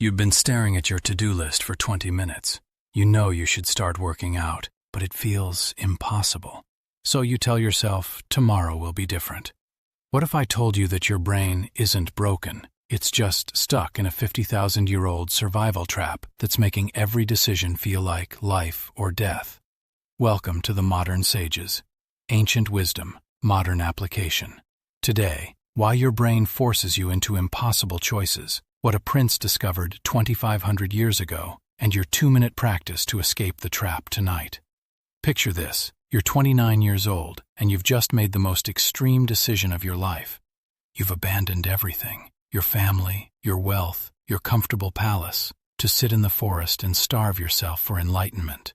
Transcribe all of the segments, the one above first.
You've been staring at your to-do list for 20 minutes. You know you should start working out, but it feels impossible. So you tell yourself, tomorrow will be different. What if I told you that your brain isn't broken? It's just stuck in a 50,000-year-old survival trap that's making every decision feel like life or death. Welcome to the Modern Sages. Ancient wisdom, modern application. Today, why your brain forces you into impossible choices, what a prince discovered 2,500 years ago, and your 2-minute practice to escape the trap tonight. Picture this. You're 29 years old, and you've just made the most extreme decision of your life. You've abandoned everything, your family, your wealth, your comfortable palace, to sit in the forest and starve yourself for enlightenment.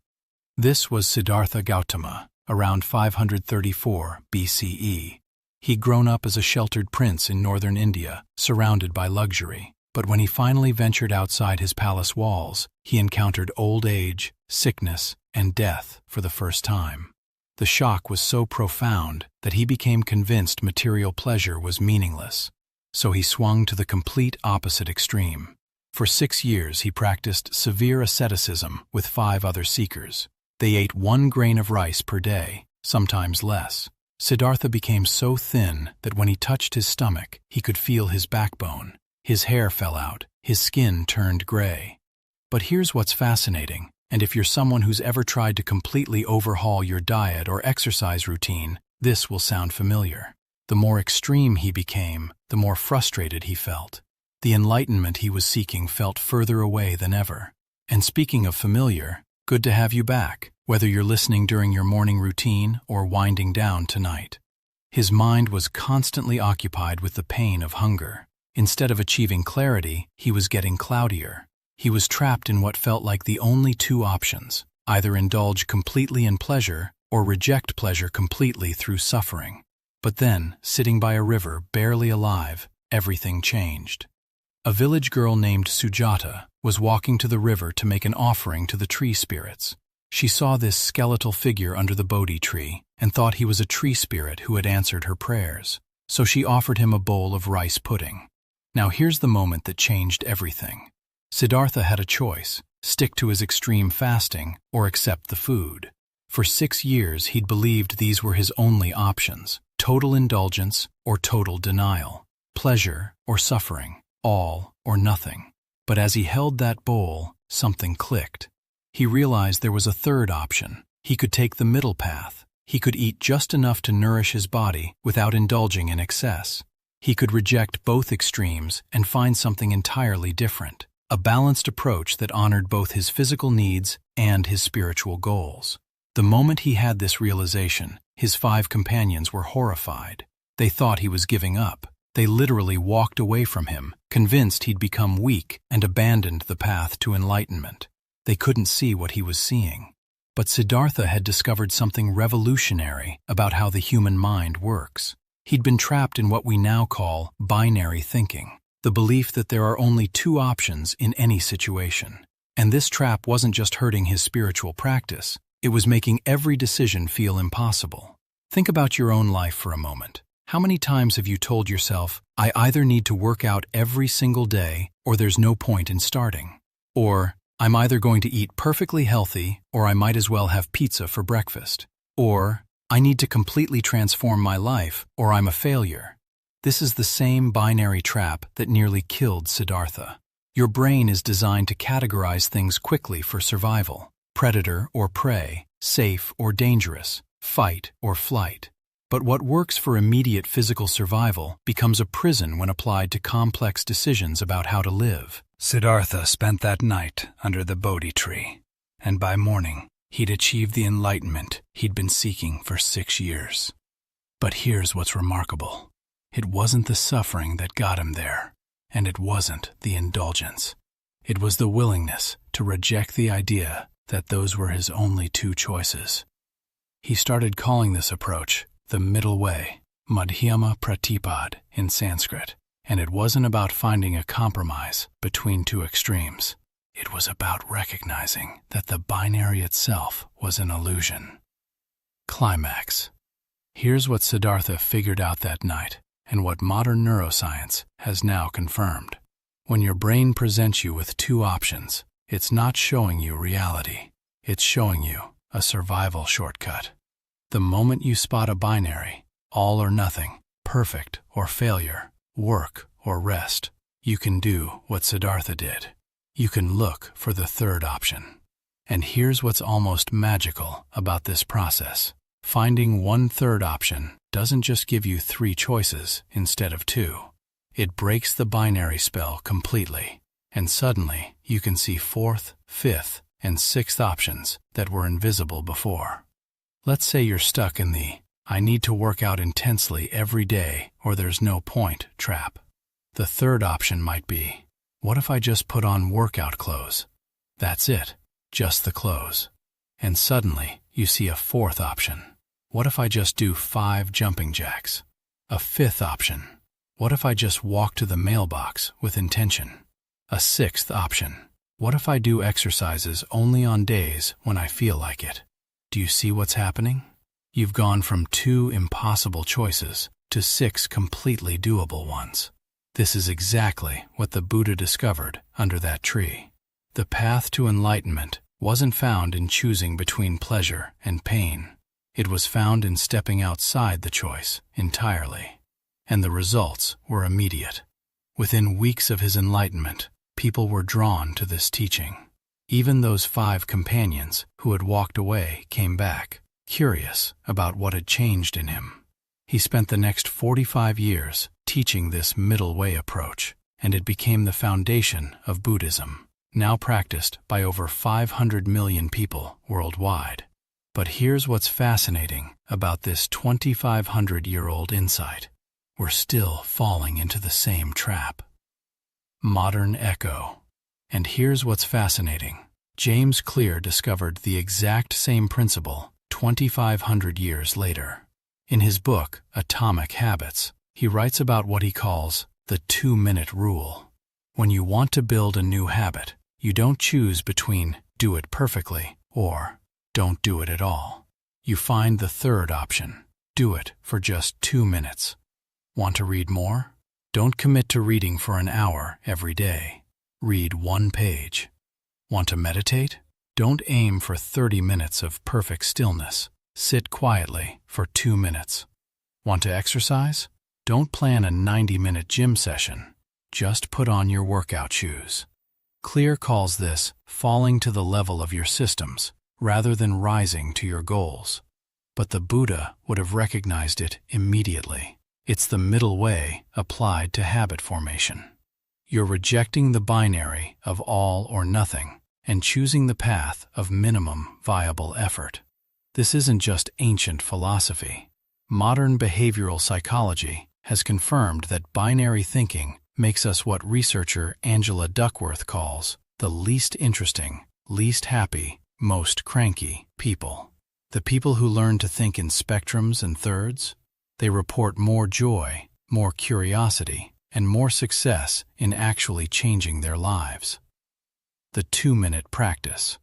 This was Siddhartha Gautama, around 534 BCE. He'd grown up as a sheltered prince in northern India, surrounded by luxury. But when he finally ventured outside his palace walls, he encountered old age, sickness, and death for the first time. The shock was so profound that he became convinced material pleasure was meaningless. So he swung to the complete opposite extreme. For 6 years he practiced severe asceticism with 5 other seekers. They ate 1 grain of rice per day, sometimes less. Siddhartha became so thin that when he touched his stomach, he could feel his backbone. His hair fell out, his skin turned gray. But here's what's fascinating. And if you're someone who's ever tried to completely overhaul your diet or exercise routine, this will sound familiar. The more extreme he became, the more frustrated he felt. The enlightenment he was seeking felt further away than ever. And speaking of familiar, good to have you back, whether you're listening during your morning routine or winding down tonight. His mind was constantly occupied with the pain of hunger. Instead of achieving clarity, he was getting cloudier. He was trapped in what felt like the only 2 options, either indulge completely in pleasure or reject pleasure completely through suffering. But then, sitting by a river, barely alive, everything changed. A village girl named Sujata was walking to the river to make an offering to the tree spirits. She saw this skeletal figure under the Bodhi tree and thought he was a tree spirit who had answered her prayers. So she offered him a bowl of rice pudding. Now here's the moment that changed everything. Siddhartha had a choice, stick to his extreme fasting or accept the food. For 6 years he'd believed these were his only options, total indulgence or total denial, pleasure or suffering, all or nothing. But as he held that bowl, something clicked. He realized there was a third option. He could take the middle path. He could eat just enough to nourish his body without indulging in excess. He could reject both extremes and find something entirely different. A balanced approach that honored both his physical needs and his spiritual goals. The moment he had this realization, his 5 companions were horrified. They thought he was giving up. They literally walked away from him, convinced he'd become weak and abandoned the path to enlightenment. They couldn't see what he was seeing. But Siddhartha had discovered something revolutionary about how the human mind works. He'd been trapped in what we now call binary thinking. The belief that there are only 2 options in any situation. And this trap wasn't just hurting his spiritual practice, it was making every decision feel impossible. Think about your own life for a moment. How many times have you told yourself, I either need to work out every single day or there's no point in starting? Or, I'm either going to eat perfectly healthy or I might as well have pizza for breakfast. Or, I need to completely transform my life or I'm a failure. This is the same binary trap that nearly killed Siddhartha. Your brain is designed to categorize things quickly for survival. Predator or prey, safe or dangerous, fight or flight. But what works for immediate physical survival becomes a prison when applied to complex decisions about how to live. Siddhartha spent that night under the Bodhi tree, and by morning, he'd achieved the enlightenment he'd been seeking for 6 years. But here's what's remarkable. It wasn't the suffering that got him there, and it wasn't the indulgence. It was the willingness to reject the idea that those were his only 2 choices. He started calling this approach the middle way, Madhyama Pratipad in Sanskrit, and it wasn't about finding a compromise between 2 extremes. It was about recognizing that the binary itself was an illusion. Climax. Here's what Siddhartha figured out that night, and what modern neuroscience has now confirmed. When your brain presents you with two options, it's not showing you reality. It's showing you a survival shortcut. The moment you spot a binary, all or nothing, perfect or failure, work or rest, you can do what Siddhartha did. You can look for the third option. And here's what's almost magical about this process. Finding one third option doesn't just give you three choices instead of two. It breaks the binary spell completely, and suddenly you can see fourth, fifth, and sixth options that were invisible before. Let's say you're stuck in the "I need to work out intensely every day or there's no point" trap. The third option might be, what if I just put on workout clothes? That's it, just the clothes. And suddenly you see a fourth option. What if I just do 5 jumping jacks? A fifth option. What if I just walk to the mailbox with intention? A sixth option. What if I do exercises only on days when I feel like it? Do you see what's happening? You've gone from 2 impossible choices to 6 completely doable ones. This is exactly what the Buddha discovered under that tree. The path to enlightenment wasn't found in choosing between pleasure and pain. It was found in stepping outside the choice entirely. And the results were immediate. Within weeks of his enlightenment, people were drawn to this teaching. Even those 5 companions who had walked away came back, curious about what had changed in him. He spent the next 45 years teaching this middle way approach, and it became the foundation of Buddhism, now practiced by over 500 million people worldwide. But here's what's fascinating about this 2,500-year-old insight. We're still falling into the same trap. Modern echo. And here's what's fascinating. James Clear discovered the exact same principle 2,500 years later. In his book, Atomic Habits, he writes about what he calls the 2-minute rule. When you want to build a new habit, you don't choose between do it perfectly or don't do it at all. You find the third option. Do it for just 2 minutes. Want to read more? Don't commit to reading for an hour every day. Read 1 page. Want to meditate? Don't aim for 30 minutes of perfect stillness. Sit quietly for 2 minutes. Want to exercise? Don't plan a 90-minute gym session. Just put on your workout shoes. Clear calls this falling to the level of your systems rather than rising to your goals. But the Buddha would have recognized it immediately. It's the middle way applied to habit formation. You're rejecting the binary of all or nothing and choosing the path of minimum viable effort. This isn't just ancient philosophy. Modern behavioral psychology has confirmed that binary thinking makes us what researcher Angela Duckworth calls the least interesting, least happy, most cranky people. The people who learn to think in spectrums and thirds, they report more joy, more curiosity, and more success in actually changing their lives. The 2-minute practice.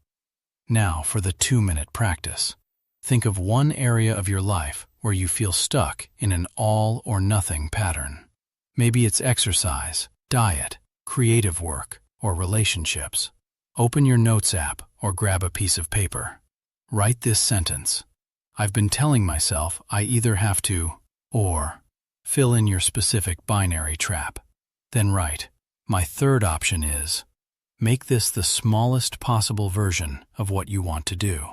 Now for the 2-minute practice. Think of one area of your life where you feel stuck in an all-or-nothing pattern. Maybe it's exercise, diet, creative work, or relationships. Open your notes app or grab a piece of paper. Write this sentence. I've been telling myself I either have to, or fill in your specific binary trap. Then write, my third option is, make this the smallest possible version of what you want to do.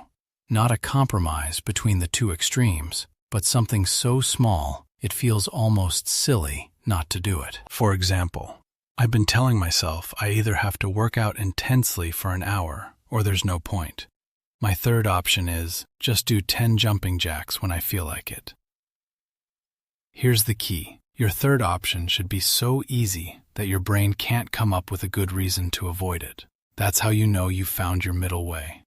Not a compromise between the 2 extremes, but something so small it feels almost silly not to do it. For example, I've been telling myself I either have to work out intensely for an hour or there's no point. My third option is just do 10 jumping jacks when I feel like it. Here's the key. Your third option should be so easy that your brain can't come up with a good reason to avoid it. That's how you know you've found your middle way.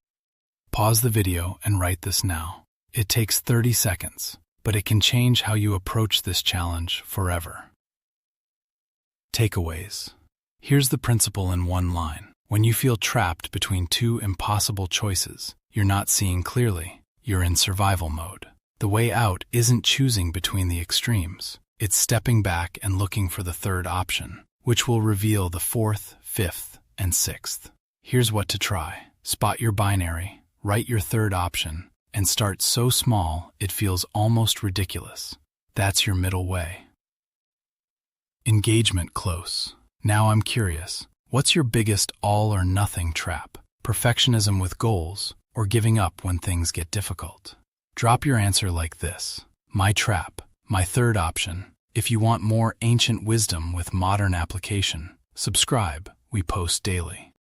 Pause the video and write this now. It takes 30 seconds, but it can change how you approach this challenge forever. Takeaways. Here's the principle in one line. When you feel trapped between 2 impossible choices, you're not seeing clearly. You're in survival mode. The way out isn't choosing between the extremes. It's stepping back and looking for the third option. which will reveal the fourth, fifth, and sixth. Here's what to try. Spot your binary, write your third option, and start so small it feels almost ridiculous. That's your middle way. Engagement close. Now I'm curious. What's your biggest all-or-nothing trap? Perfectionism with goals, or giving up when things get difficult? Drop your answer like this. My trap, my third option. If you want more ancient wisdom with modern application, subscribe. We post daily.